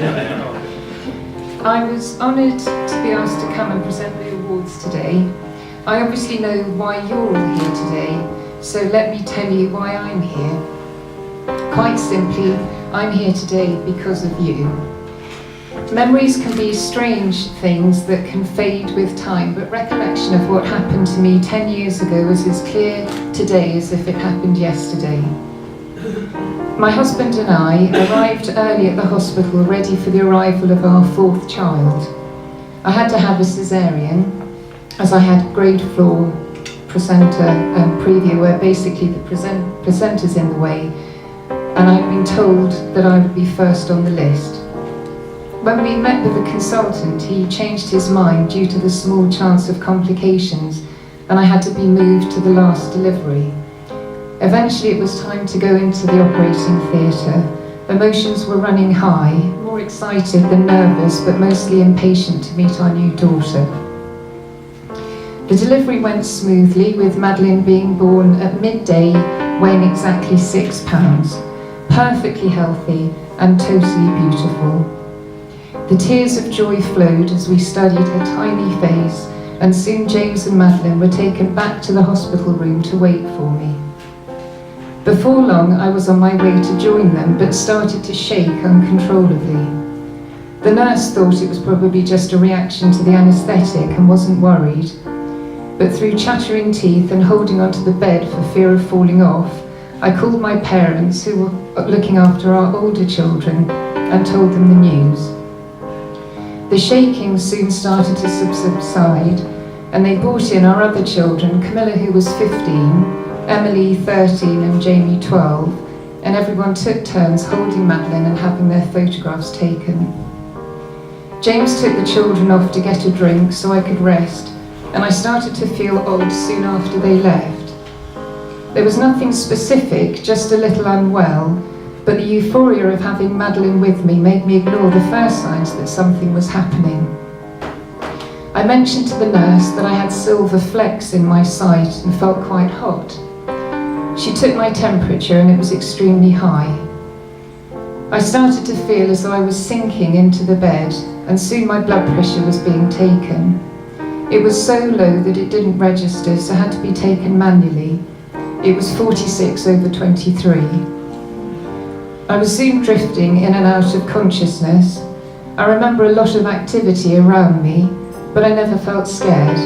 I was honoured to be asked to come and present the awards today. I obviously know why you're all here today, so let me tell you why I'm here. Quite simply, I'm here today because of you. Memories can be strange things that can fade with time, but recollection of what happened to me 10 years ago is as clear today as if it happened yesterday. My husband and I arrived early at the hospital ready for the arrival of our fourth child. I had to have a cesarean as I had grade 4 placenta preview where basically the placenta's in the way, and I'd been told that I would be first on the list. When we met with the consultant, he changed his mind due to the small chance of complications, and I had to be moved to the last delivery. Eventually it was time to go into the operating theatre. Emotions were running high, more excited than nervous, but mostly impatient to meet our new daughter. The delivery went smoothly, with Madeline being born at midday, weighing exactly 6 pounds, perfectly healthy and totally beautiful. The tears of joy flowed as we studied her tiny face, and soon James and Madeline were taken back to the hospital room to wait for me. Before long, I was on my way to join them, but started to shake uncontrollably. The nurse thought it was probably just a reaction to the anaesthetic and wasn't worried. But through chattering teeth and holding onto the bed for fear of falling off, I called my parents, who were looking after our older children, and told them the news. The shaking soon started to subside, and they brought in our other children, Camilla, who was 15, Emily 13 and Jamie 12, and everyone took turns holding Madeline and having their photographs taken. James took the children off to get a drink so I could rest, and I started to feel odd soon after they left. There was nothing specific, just a little unwell, but the euphoria of having Madeline with me made me ignore the first signs that something was happening. I mentioned to the nurse that I had silver flecks in my sight and felt quite hot. She took my temperature and it was extremely high. I started to feel as though I was sinking into the bed, and soon my blood pressure was being taken. It was so low that it didn't register, so had to be taken manually. It was 46/23. I was soon drifting in and out of consciousness. I remember a lot of activity around me, but I never felt scared.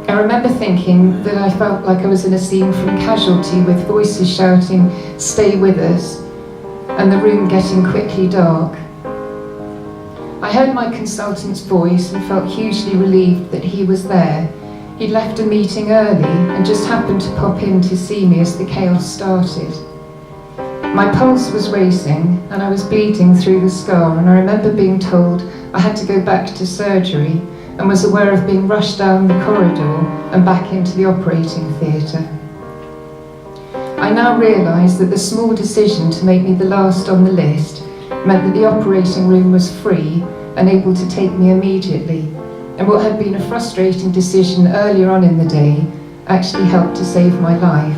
I remember thinking that I felt like I was in a scene from Casualty, with voices shouting, "Stay with us," and the room getting quickly dark. I heard my consultant's voice and felt hugely relieved that he was there. He'd left a meeting early and just happened to pop in to see me as the chaos started. My pulse was racing and I was bleeding through the scar, and I remember being told I had to go back to surgery, and was aware of being rushed down the corridor and back into the operating theatre. I now realise that the small decision to make me the last on the list meant that the operating room was free and able to take me immediately, and what had been a frustrating decision earlier on in the day actually helped to save my life.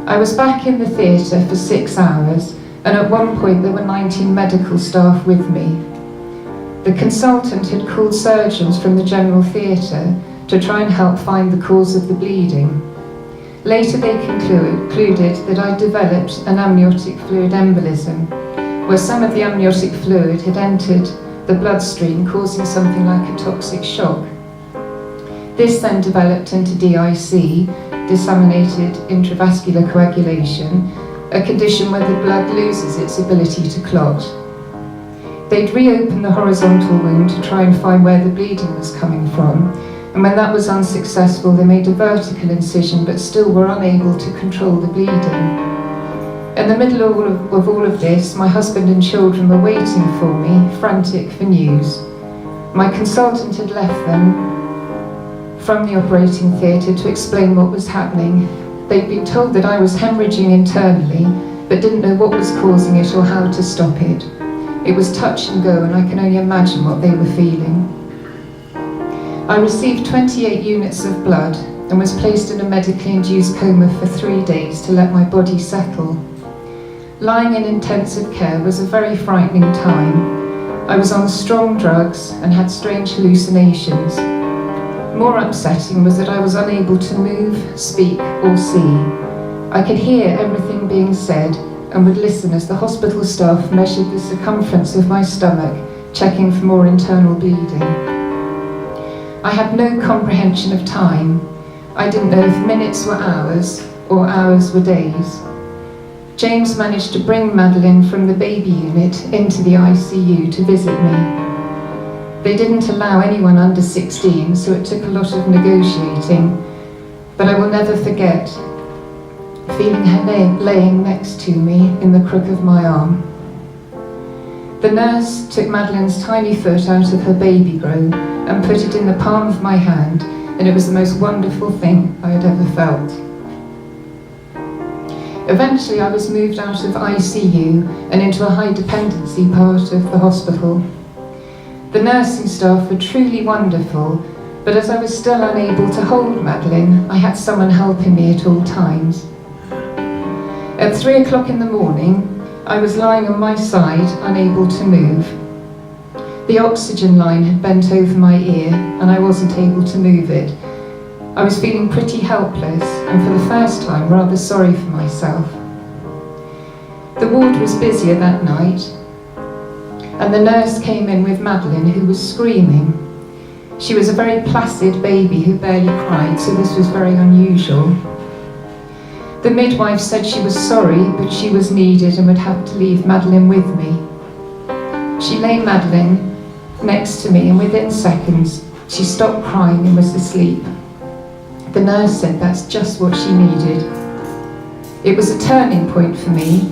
I was back in the theatre for 6 hours, and at one point there were 19 medical staff with me. The consultant had called surgeons from the general theatre to try and help find the cause of the bleeding. Later they concluded that I developed an amniotic fluid embolism, where some of the amniotic fluid had entered the bloodstream, causing something like a toxic shock. This then developed into DIC, disseminated intravascular coagulation, a condition where the blood loses its ability to clot. They'd reopened the horizontal wound to try and find where the bleeding was coming from, and when that was unsuccessful, they made a vertical incision but still were unable to control the bleeding. In the middle of all of this, my husband and children were waiting for me, frantic for news. My consultant had left them from the operating theatre to explain what was happening. They'd been told that I was hemorrhaging internally, but didn't know what was causing it or how to stop it. It was touch and go, and I can only imagine what they were feeling. I received 28 units of blood and was placed in a medically induced coma for 3 days to let my body settle. Lying in intensive care was a very frightening time. I was on strong drugs and had strange hallucinations. More upsetting was that I was unable to move, speak, or see. I could hear everything being said and would listen as the hospital staff measured the circumference of my stomach, checking for more internal bleeding. I had no comprehension of time. I didn't know if minutes were hours or hours were days. James managed to bring Madeleine from the baby unit into the ICU to visit me. They didn't allow anyone under 16, so it took a lot of negotiating, but I will never forget feeling her laying next to me in the crook of my arm. The nurse took Madeleine's tiny foot out of her baby grow and put it in the palm of my hand, and it was the most wonderful thing I had ever felt. Eventually I was moved out of ICU and into a high dependency part of the hospital. The nursing staff were truly wonderful, but as I was still unable to hold Madeleine, I had someone helping me at all times. At 3 o'clock in the morning, I was lying on my side, unable to move. The oxygen line had bent over my ear and I wasn't able to move it. I was feeling pretty helpless and for the first time rather sorry for myself. The ward was busier that night and the nurse came in with Madeleine, who was screaming. She was a very placid baby who barely cried, so this was very unusual. The midwife said she was sorry, but she was needed and would have to leave Madeleine with me. She lay Madeleine next to me and within seconds she stopped crying and was asleep. The nurse said that's just what she needed. It was a turning point for me.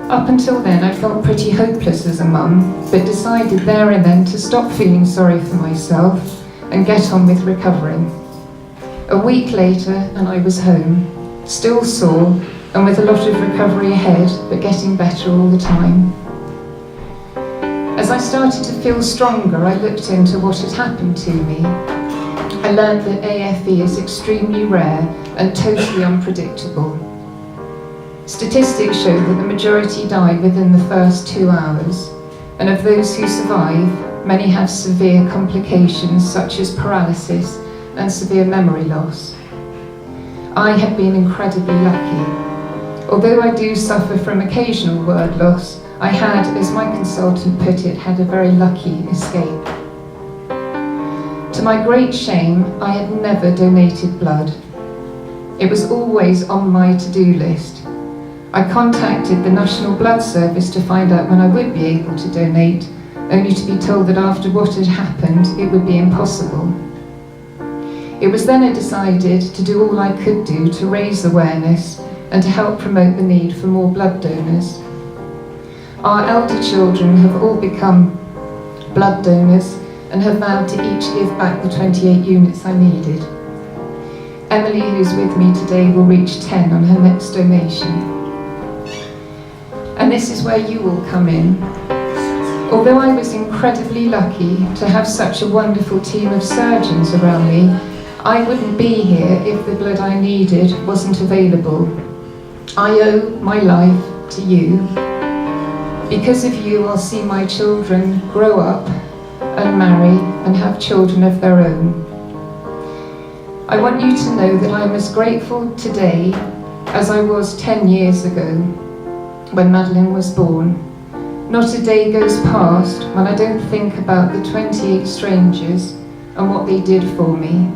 Up until then I felt pretty hopeless as a mum, but decided there and then to stop feeling sorry for myself and get on with recovering. A week later and I was home, still sore and with a lot of recovery ahead, but getting better all the time. As I started to feel stronger, I looked into what had happened to me. I learned that AFE is extremely rare and totally unpredictable. Statistics show that the majority die within the first 2 hours, and of those who survive, many have severe complications such as paralysis and severe memory loss. I have been incredibly lucky. Although I do suffer from occasional word loss, I had, as my consultant put it, had a very lucky escape. To my great shame, I had never donated blood. It was always on my to-do list. I contacted the National Blood Service to find out when I would be able to donate, only to be told that after what had happened, it would be impossible. It was then I decided to do all I could do to raise awareness and to help promote the need for more blood donors. Our elder children have all become blood donors and have vowed to each give back the 28 units I needed. Emily, who's with me today, will reach 10 on her next donation. And this is where you all come in. Although I was incredibly lucky to have such a wonderful team of surgeons around me, I wouldn't be here if the blood I needed wasn't available. I owe my life to you. Because of you, I'll see my children grow up and marry and have children of their own. I want you to know that I am as grateful today as I was 10 years ago when Madeleine was born. Not a day goes past when I don't think about the 28 strangers and what they did for me.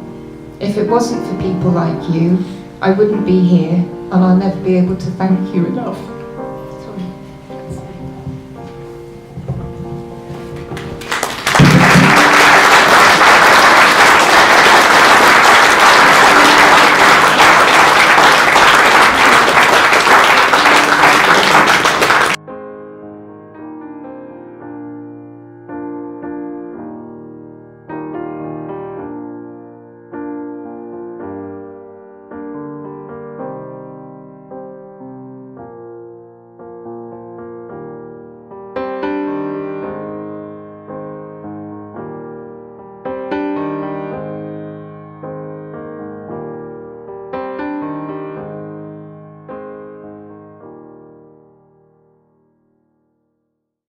If it wasn't for people like you, I wouldn't be here, and I'll never be able to thank you enough.